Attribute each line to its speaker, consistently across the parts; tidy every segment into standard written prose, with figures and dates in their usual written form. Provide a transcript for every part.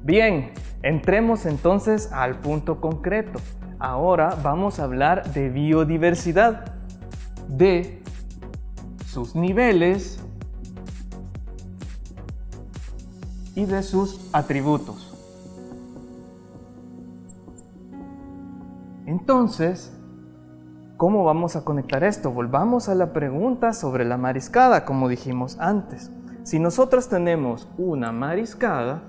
Speaker 1: Bien, entremos entonces al punto concreto. Ahora vamos a hablar de biodiversidad, de sus niveles y de sus atributos. Entonces, ¿cómo vamos a conectar esto? Volvamos a la pregunta sobre la mariscada, como dijimos antes. Si nosotros tenemos una mariscada,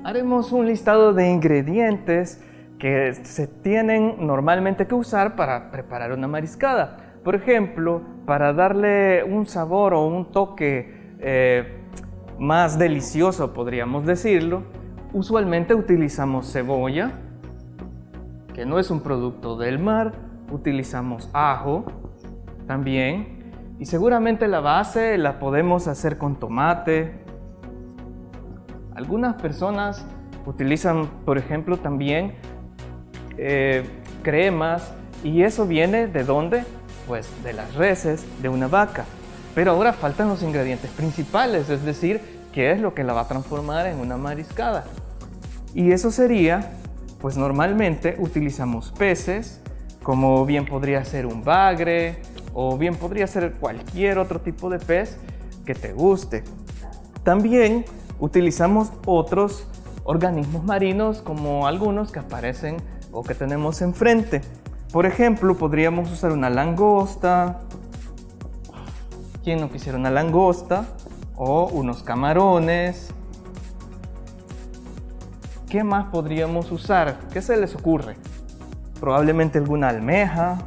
Speaker 1: haremos un listado de ingredientes que se tienen normalmente que usar para preparar una mariscada. Por ejemplo, para darle un sabor o un toque más delicioso, podríamos decirlo, usualmente utilizamos cebolla, que no es un producto del mar, utilizamos ajo también, y seguramente la base la podemos hacer con tomate. Algunas personas utilizan, por ejemplo, también cremas, y eso viene ¿de dónde? Pues de las reses de una vaca. Pero ahora faltan los ingredientes principales, es decir, qué es lo que la va a transformar en una mariscada. Y eso sería, pues normalmente utilizamos peces, como bien podría ser un bagre, o bien podría ser cualquier otro tipo de pez que te guste. También utilizamos otros organismos marinos, como algunos que aparecen o que tenemos enfrente. Por ejemplo, podríamos usar una langosta. ¿Quién no quisiera una langosta? O unos camarones. ¿Qué más podríamos usar? ¿Qué se les ocurre? Probablemente alguna almeja.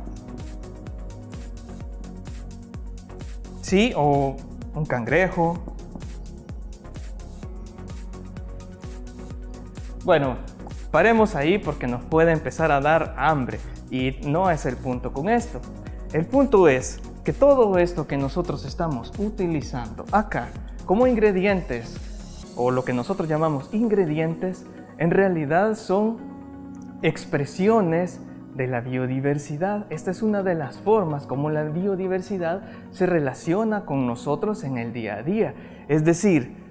Speaker 1: Sí, o un cangrejo. Bueno, paremos ahí porque nos puede empezar a dar hambre y no es el punto con esto. El punto es que todo esto que nosotros estamos utilizando acá como ingredientes, o lo que nosotros llamamos ingredientes, en realidad son expresiones de la biodiversidad. Esta es una de las formas como la biodiversidad se relaciona con nosotros en el día a día. Es decir,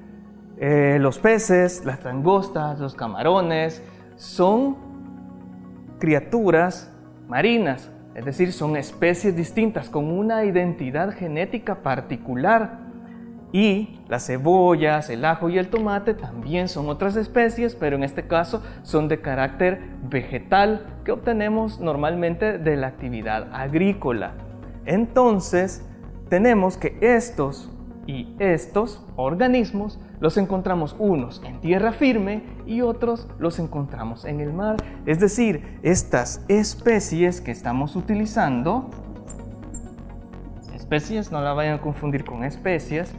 Speaker 1: los peces, las langostas, los camarones son criaturas marinas, es decir, son especies distintas con una identidad genética particular. Y las cebollas, el ajo y el tomate también son otras especies, pero en este caso son de carácter vegetal que obtenemos normalmente de la actividad agrícola. Entonces, tenemos que estos y estos organismos los encontramos unos en tierra firme y otros los encontramos en el mar. Es decir, estas especies que estamos utilizando, especies, no la vayan a confundir con especies,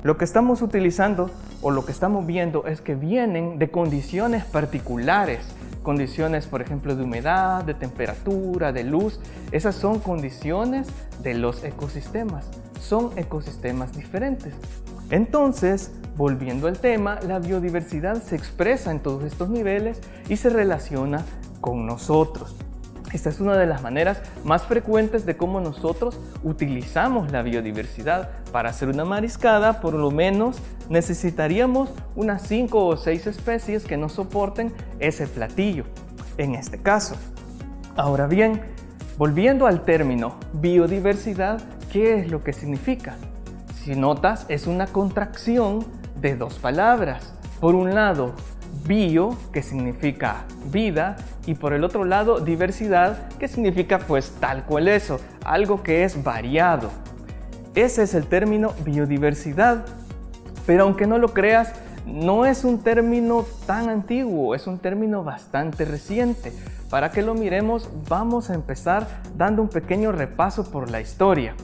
Speaker 1: lo que estamos utilizando o lo que estamos viendo es que vienen de condiciones particulares, condiciones, por ejemplo, de humedad, de temperatura, de luz. Esas son condiciones de los ecosistemas, son ecosistemas diferentes. Entonces, volviendo al tema, la biodiversidad se expresa en todos estos niveles y se relaciona con nosotros. Esta es una de las maneras más frecuentes de cómo nosotros utilizamos la biodiversidad. Para hacer una mariscada, por lo menos necesitaríamos unas 5 o 6 especies que nos soporten ese platillo, en este caso. Ahora bien, volviendo al término biodiversidad, ¿qué es lo que significa? Si notas, es una contracción de dos palabras. Por un lado, bio, que significa vida, y por el otro lado, diversidad, que significa pues tal cual eso, algo que es variado. Ese es el término biodiversidad, pero aunque no lo creas, no es un término tan antiguo, es un término bastante reciente. Para que lo miremos, vamos a empezar dando un pequeño repaso por la historia.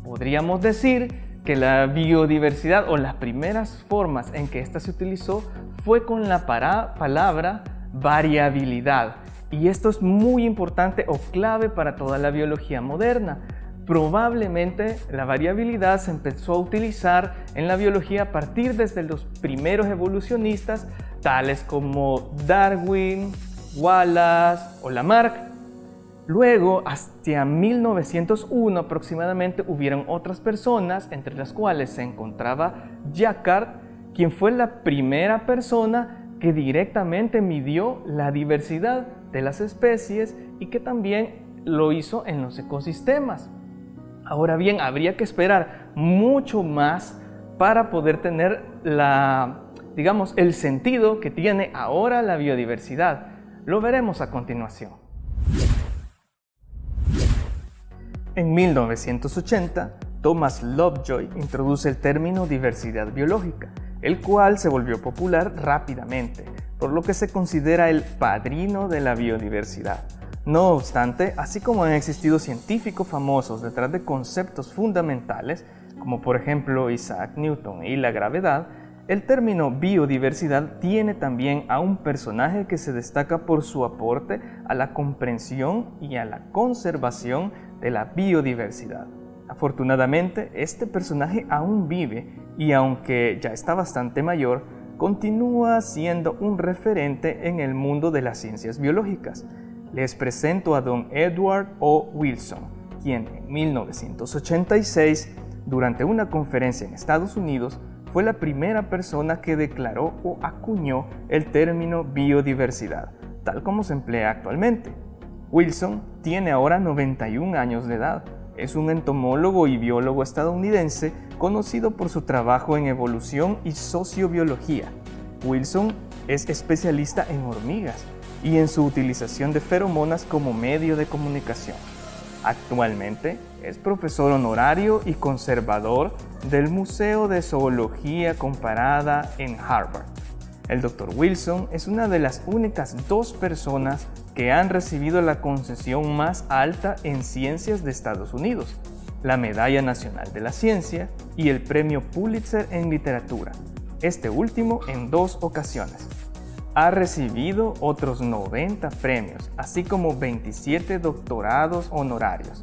Speaker 1: Podríamos decir que la biodiversidad o las primeras formas en que ésta se utilizó fue con la palabra variabilidad. Y esto es muy importante o clave para toda la biología moderna. Probablemente la variabilidad se empezó a utilizar en la biología a partir desde los primeros evolucionistas, tales como Darwin, Wallace o Lamarck. Luego, hasta 1901 aproximadamente, hubieron otras personas, entre las cuales se encontraba Jacquard, quien fue la primera persona que directamente midió la diversidad de las especies y que también lo hizo en los ecosistemas. Ahora bien, habría que esperar mucho más para poder tener el sentido que tiene ahora la biodiversidad. Lo veremos a continuación. En 1980, Thomas Lovejoy introduce el término diversidad biológica, el cual se volvió popular rápidamente, por lo que se considera el padrino de la biodiversidad. No obstante, así como han existido científicos famosos detrás de conceptos fundamentales, como por ejemplo Isaac Newton y la gravedad, el término biodiversidad tiene también a un personaje que se destaca por su aporte a la comprensión y a la conservación de la biodiversidad. Afortunadamente, este personaje aún vive y aunque ya está bastante mayor, continúa siendo un referente en el mundo de las ciencias biológicas. Les presento a don Edward O. Wilson, quien en 1986, durante una conferencia en Estados Unidos, fue la primera persona que declaró o acuñó el término biodiversidad, tal como se emplea actualmente. Wilson tiene ahora 91 años de edad. Es un entomólogo y biólogo estadounidense conocido por su trabajo en evolución y sociobiología. Wilson es especialista en hormigas y en su utilización de feromonas como medio de comunicación. Actualmente es profesor honorario y conservador del Museo de Zoología Comparada en Harvard. El Dr. Wilson es una de las únicas 2 personas que han recibido la concesión más alta en ciencias de Estados Unidos, la Medalla Nacional de la Ciencia y el Premio Pulitzer en Literatura, este último en 2 ocasiones. Ha recibido otros 90 premios, así como 27 doctorados honorarios.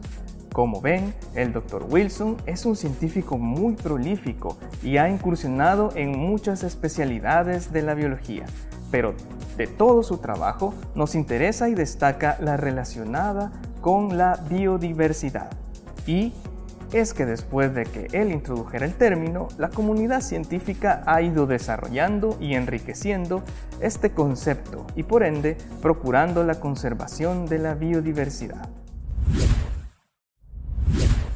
Speaker 1: Como ven, el Dr. Wilson es un científico muy prolífico y ha incursionado en muchas especialidades de la biología, pero de todo su trabajo nos interesa y destaca la relacionada con la biodiversidad. Y es que después de que él introdujera el término, la comunidad científica ha ido desarrollando y enriqueciendo este concepto y por ende procurando la conservación de la biodiversidad.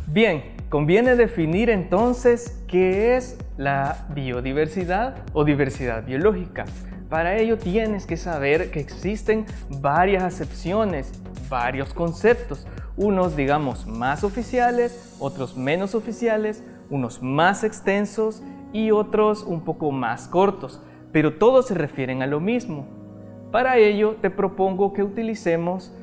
Speaker 1: Bien, conviene definir entonces qué es la biodiversidad o diversidad biológica. Para ello tienes que saber que existen varias acepciones, varios conceptos, unos digamos más oficiales, otros menos oficiales, unos más extensos y otros un poco más cortos, pero todos se refieren a lo mismo. Para ello te propongo que utilicemos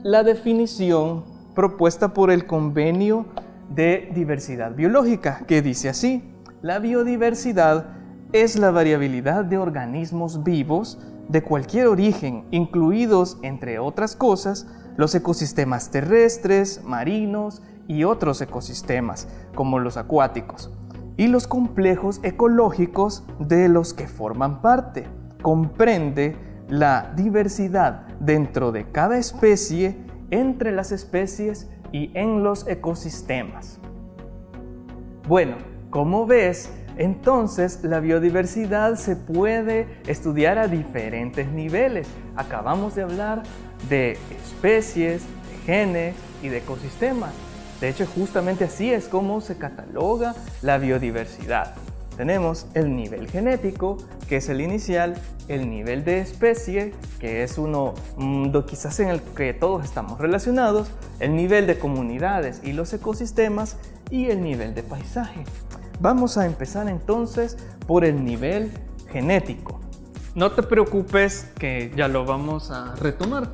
Speaker 1: la definición propuesta por el Convenio de Diversidad Biológica, que dice así: la biodiversidad es la variabilidad de organismos vivos de cualquier origen, incluidos, entre otras cosas, los ecosistemas terrestres, marinos y otros ecosistemas, como los acuáticos, y los complejos ecológicos de los que forman parte. Comprende la diversidad dentro de cada especie, entre las especies y en los ecosistemas. Bueno, como ves, entonces la biodiversidad se puede estudiar a diferentes niveles. Acabamos de hablar de especies, de genes y de ecosistemas. De hecho, justamente así es como se cataloga la biodiversidad. Tenemos el nivel genético, que es el inicial, el nivel de especie, que es uno quizás en el que todos estamos relacionados, el nivel de comunidades y los ecosistemas y el nivel de paisaje. Vamos a empezar entonces por el nivel genético. No te preocupes que ya lo vamos a retomar.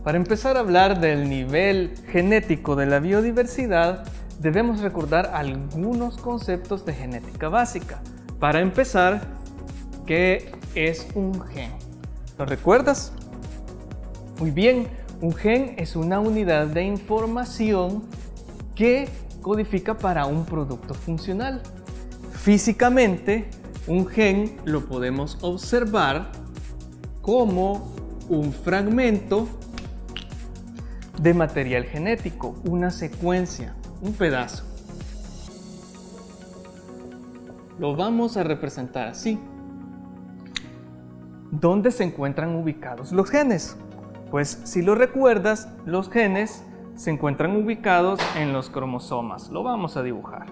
Speaker 1: Para empezar a hablar del nivel genético de la biodiversidad, debemos recordar algunos conceptos de genética básica. Para empezar, ¿qué es un gen? ¿Lo recuerdas? Muy bien, un gen es una unidad de información que codifica para un producto funcional. Físicamente, un gen lo podemos observar como un fragmento de material genético, una secuencia, un pedazo. Lo vamos a representar así. ¿Dónde se encuentran ubicados los genes? Pues si lo recuerdas, los genes se encuentran ubicados en los cromosomas. Lo vamos a dibujar.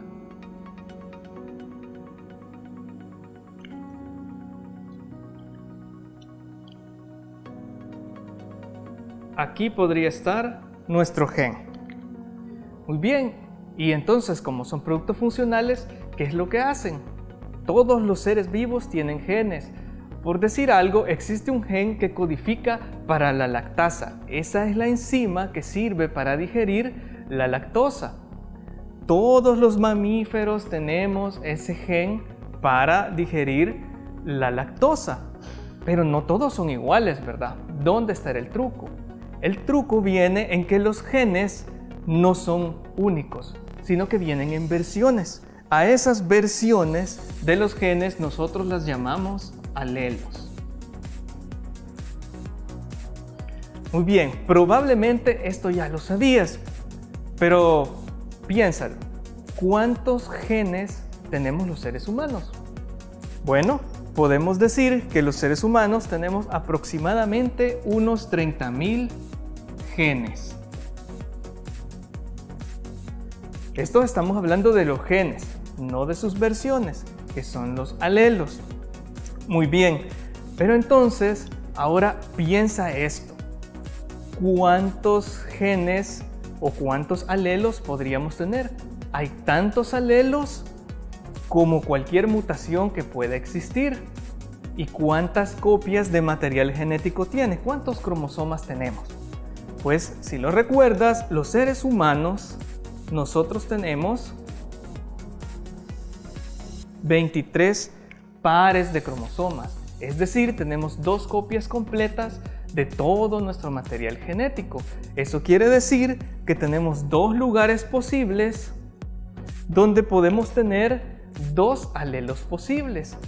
Speaker 1: Aquí podría estar nuestro gen. Muy bien, y entonces como son productos funcionales, ¿qué es lo que hacen? Todos los seres vivos tienen genes. Por decir algo, existe un gen que codifica para la lactasa. Esa es la enzima que sirve para digerir la lactosa. Todos los mamíferos tenemos ese gen para digerir la lactosa. Pero no todos son iguales, ¿verdad? ¿Dónde está el truco? El truco viene en que los genes no son únicos, sino que vienen en versiones. A esas versiones de los genes nosotros las llamamos alelos. Muy bien, probablemente esto ya lo sabías, pero piénsalo. ¿Cuántos genes tenemos los seres humanos? Bueno, podemos decir que los seres humanos tenemos aproximadamente unos 30.000 genes. Esto estamos hablando de los genes, no de sus versiones, que son los alelos. Muy bien, pero entonces, ahora piensa esto. ¿Cuántos genes o cuántos alelos podríamos tener? Hay tantos alelos como cualquier mutación que pueda existir. ¿Y cuántas copias de material genético tiene? ¿Cuántos cromosomas tenemos? Pues si lo recuerdas, los seres humanos, nosotros tenemos 23 pares de cromosomas. Es decir, tenemos 2 copias completas de todo nuestro material genético. Eso quiere decir que tenemos 2 lugares posibles donde podemos tener 2 alelos posibles.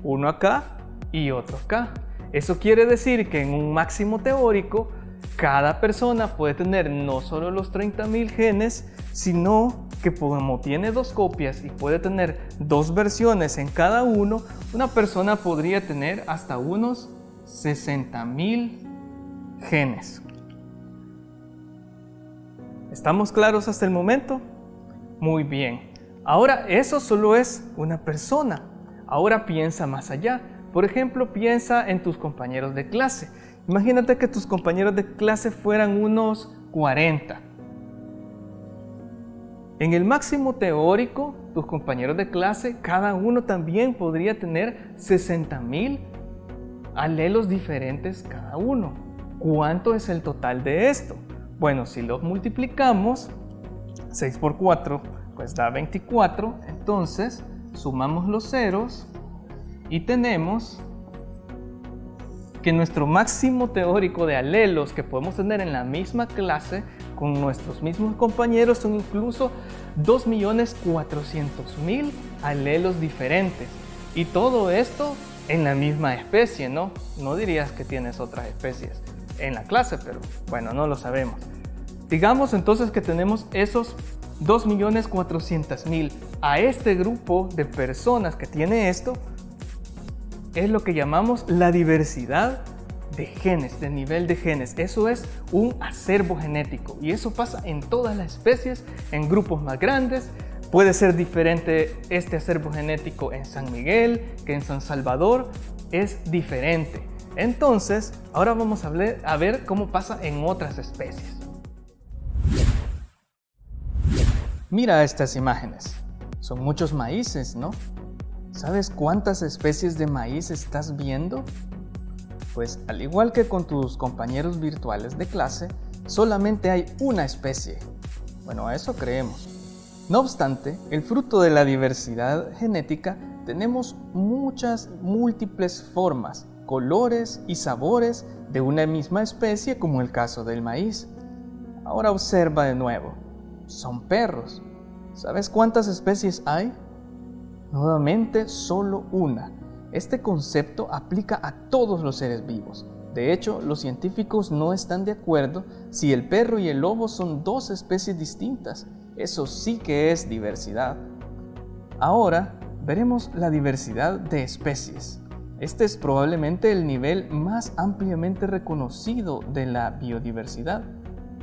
Speaker 1: Uno acá y otro acá. Eso quiere decir que en un máximo teórico, cada persona puede tener no solo los 30.000 genes, sino que como tiene 2 copias y puede tener 2 versiones en cada uno, una persona podría tener hasta unos 60.000 genes. ¿Estamos claros hasta el momento? Muy bien. Ahora, eso solo es una persona. Ahora piensa más allá. Por ejemplo, piensa en tus compañeros de clase. Imagínate que tus compañeros de clase fueran unos 40. En el máximo teórico, tus compañeros de clase, cada uno también podría tener 60.000 alelos diferentes cada uno. ¿Cuánto es el total de esto? Bueno, si lo multiplicamos, 6 por 4, pues da 24. Entonces, sumamos los ceros y tenemos que nuestro máximo teórico de alelos que podemos tener en la misma clase con nuestros mismos compañeros son incluso 2.400.000 alelos diferentes. Y todo esto en la misma especie, ¿no? No dirías que tienes otras especies en la clase, pero bueno, no lo sabemos. Digamos entonces que tenemos esos 2.400.000. A este grupo de personas que tiene esto, es lo que llamamos la diversidad de genes, de nivel de genes. Eso es un acervo genético y eso pasa en todas las especies, en grupos más grandes. Puede ser diferente este acervo genético en San Miguel que en San Salvador, es diferente. Entonces, ahora vamos a ver cómo pasa en otras especies. Mira estas imágenes, son muchos maíces, ¿no? ¿Sabes cuántas especies de maíz estás viendo? Pues al igual que con tus compañeros virtuales de clase, solamente hay una especie. Bueno, a eso creemos. No obstante, el fruto de la diversidad genética, tenemos muchas múltiples formas, colores y sabores de una misma especie, como el caso del maíz. Ahora observa de nuevo. Son perros. ¿Sabes cuántas especies hay? Nuevamente, solo una. Este concepto aplica a todos los seres vivos. De hecho, los científicos no están de acuerdo si el perro y el lobo son 2 especies distintas. Eso sí que es diversidad. Ahora, veremos la diversidad de especies. Este es probablemente el nivel más ampliamente reconocido de la biodiversidad.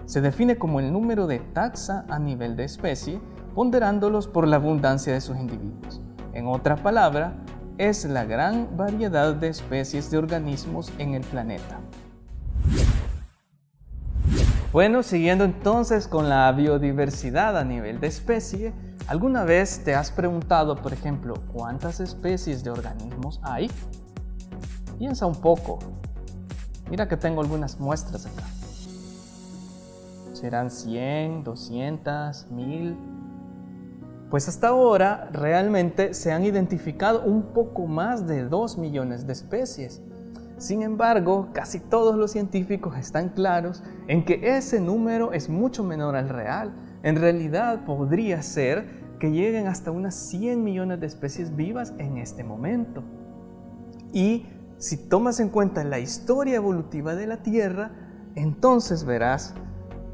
Speaker 1: Se define como el número de taxa a nivel de especie, ponderándolos por la abundancia de sus individuos. En otra palabra, es la gran variedad de especies de organismos en el planeta. Bueno, siguiendo entonces con la biodiversidad a nivel de especie, ¿alguna vez te has preguntado, por ejemplo, cuántas especies de organismos hay? Piensa un poco. Mira que tengo algunas muestras acá. ¿Serán 100, 200, 1000? Pues hasta ahora realmente se han identificado un poco más de 2 millones de especies. Sin embargo, casi todos los científicos están claros en que ese número es mucho menor al real. En realidad podría ser que lleguen hasta unas 100 millones de especies vivas en este momento. Y si tomas en cuenta la historia evolutiva de la Tierra, entonces verás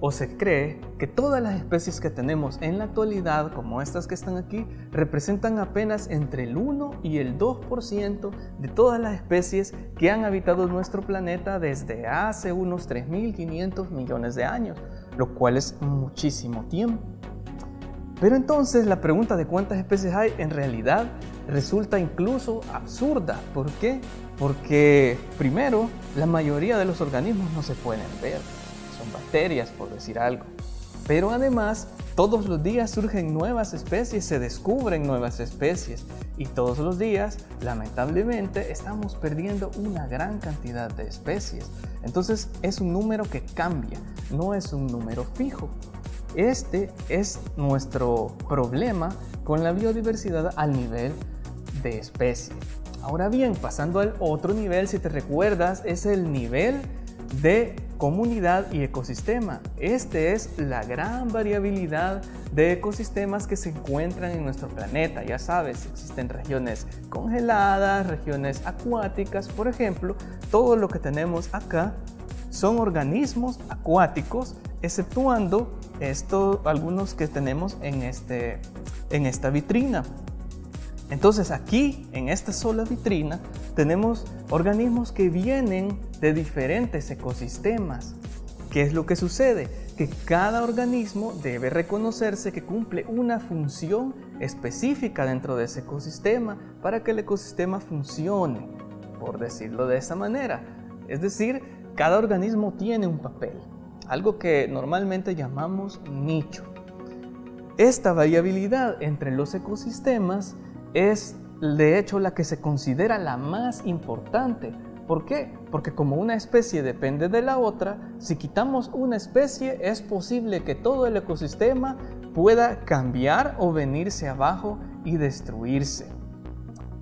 Speaker 1: o se cree que todas las especies que tenemos en la actualidad, como estas que están aquí, representan apenas entre el 1 y el 2% de todas las especies que han habitado nuestro planeta desde hace unos 3.500 millones de años, lo cual es muchísimo tiempo. Pero entonces la pregunta de cuántas especies hay en realidad resulta incluso absurda. ¿Por qué? Porque primero, la mayoría de los organismos no se pueden ver, son bacterias por decir algo. Pero además, todos los días surgen nuevas especies, se descubren nuevas especies y todos los días, lamentablemente, estamos perdiendo una gran cantidad de especies. Entonces es un número que cambia, no es un número fijo. Este es nuestro problema con la biodiversidad al nivel de especie. Ahora bien, pasando al otro nivel, si te recuerdas, es el nivel de comunidad y ecosistema. Este es la gran variabilidad de ecosistemas que se encuentran en nuestro planeta. Ya sabes, existen regiones congeladas, regiones acuáticas. Por ejemplo, todo lo que tenemos acá son organismos acuáticos, exceptuando algunos que tenemos en esta vitrina. Entonces aquí, en esta sola vitrina, tenemos organismos que vienen de diferentes ecosistemas. ¿Qué es lo que sucede? Que cada organismo debe reconocerse que cumple una función específica dentro de ese ecosistema para que el ecosistema funcione, por decirlo de esa manera. Es decir, cada organismo tiene un papel, algo que normalmente llamamos nicho. Esta variabilidad entre los ecosistemas es de hecho la que se considera la más importante. ¿Por qué? Porque como una especie depende de la otra, si quitamos una especie es posible que todo el ecosistema pueda cambiar o venirse abajo y destruirse.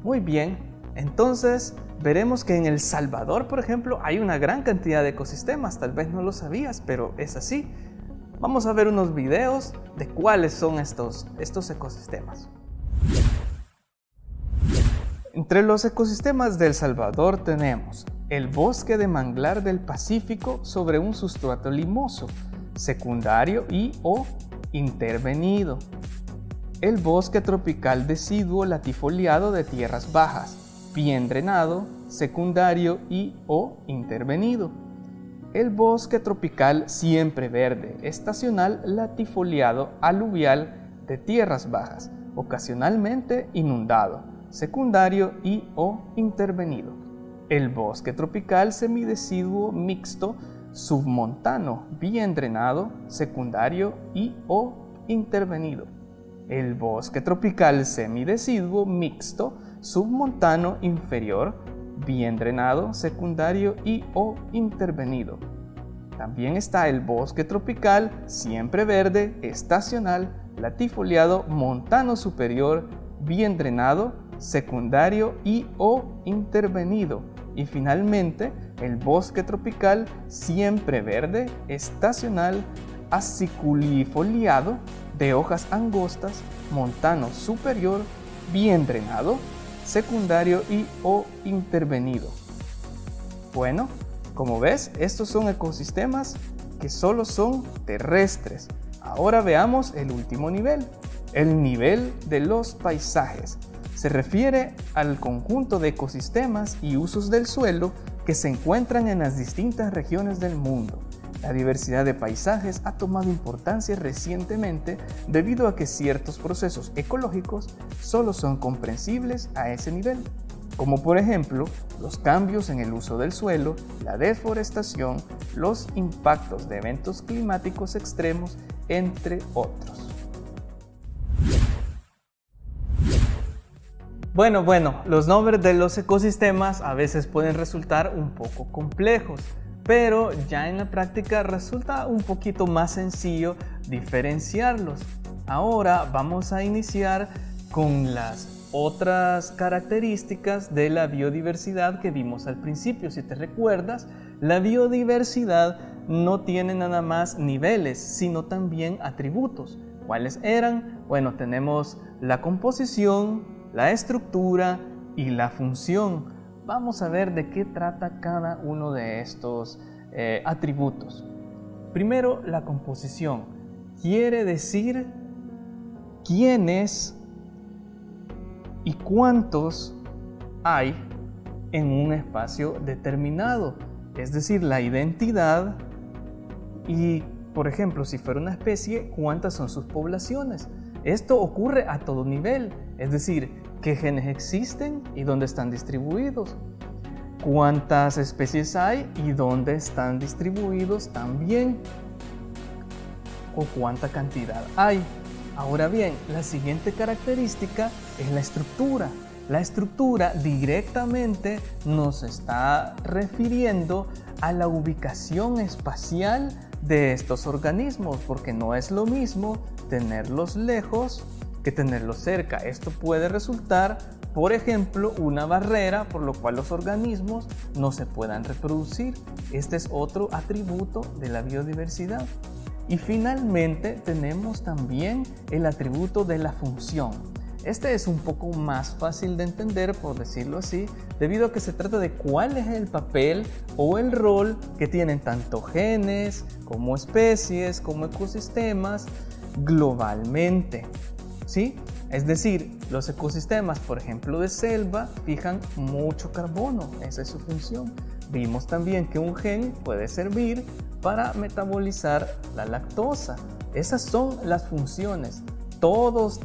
Speaker 1: Muy bien, entonces veremos que en El Salvador, por ejemplo, hay una gran cantidad de ecosistemas. Tal vez no lo sabías, pero es así. Vamos a ver unos videos de cuáles son estos ecosistemas. Entre los ecosistemas de El Salvador tenemos el bosque de manglar del Pacífico sobre un sustrato limoso, secundario y o intervenido. El bosque tropical deciduo latifoliado de tierras bajas, bien drenado, secundario y o intervenido. El bosque tropical siempre verde, estacional latifoliado aluvial de tierras bajas, ocasionalmente inundado, secundario y o intervenido. El bosque tropical semideciduo mixto submontano, bien drenado, secundario y o intervenido. El bosque tropical semideciduo mixto submontano inferior, bien drenado, secundario y o intervenido. También está el bosque tropical siempre verde, estacional, latifoliado montano superior, bien drenado, secundario y o intervenido. Y finalmente, el bosque tropical siempre verde, estacional, aciculifoliado, de hojas angostas, montano superior, bien drenado, secundario y o intervenido. Bueno, como ves, estos son ecosistemas que solo son terrestres. Ahora veamos el último nivel, el nivel de los paisajes. Se refiere al conjunto de ecosistemas y usos del suelo que se encuentran en las distintas regiones del mundo. La diversidad de paisajes ha tomado importancia recientemente debido a que ciertos procesos ecológicos solo son comprensibles a ese nivel, como por ejemplo los cambios en el uso del suelo, la deforestación, los impactos de eventos climáticos extremos, entre otros. Bueno, los nombres de los ecosistemas a veces pueden resultar un poco complejos, pero ya en la práctica resulta un poquito más sencillo diferenciarlos. Ahora vamos a iniciar con las otras características de la biodiversidad que vimos al principio. Si te recuerdas, la biodiversidad no tiene nada más niveles, sino también atributos. ¿Cuáles eran? Bueno, tenemos la composición, la estructura y la función. Vamos a ver de qué trata cada uno de estos atributos. Primero, la composición. Quiere decir quiénes y cuántos hay en un espacio determinado. Es decir, la identidad y, por ejemplo, si fuera una especie, cuántas son sus poblaciones. Esto ocurre a todo nivel, es decir, qué genes existen y dónde están distribuidos, cuántas especies hay y dónde están distribuidos también, o cuánta cantidad hay. Ahora bien, la siguiente característica es la estructura. La estructura directamente nos está refiriendo a la ubicación espacial de estos organismos, porque no es lo mismo tenerlos lejos que tenerlos cerca. Esto puede resultar, por ejemplo, una barrera por lo cual los organismos no se puedan reproducir. Este es otro atributo de la biodiversidad. Y finalmente tenemos también el atributo de la función. Este es un poco más fácil de entender, por decirlo así, debido a que se trata de cuál es el papel o el rol que tienen tanto genes como especies como ecosistemas globalmente. ¿Sí? Es decir, los ecosistemas, por ejemplo, de selva, fijan mucho carbono, esa es su función. Vimos también que un gen puede servir para metabolizar la lactosa. Esas son las funciones. Todos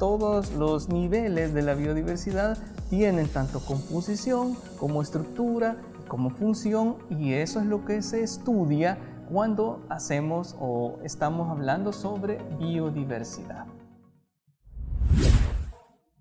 Speaker 1: los niveles de la biodiversidad tienen tanto composición como estructura, como función, y eso es lo que se estudia cuando hacemos o estamos hablando sobre biodiversidad.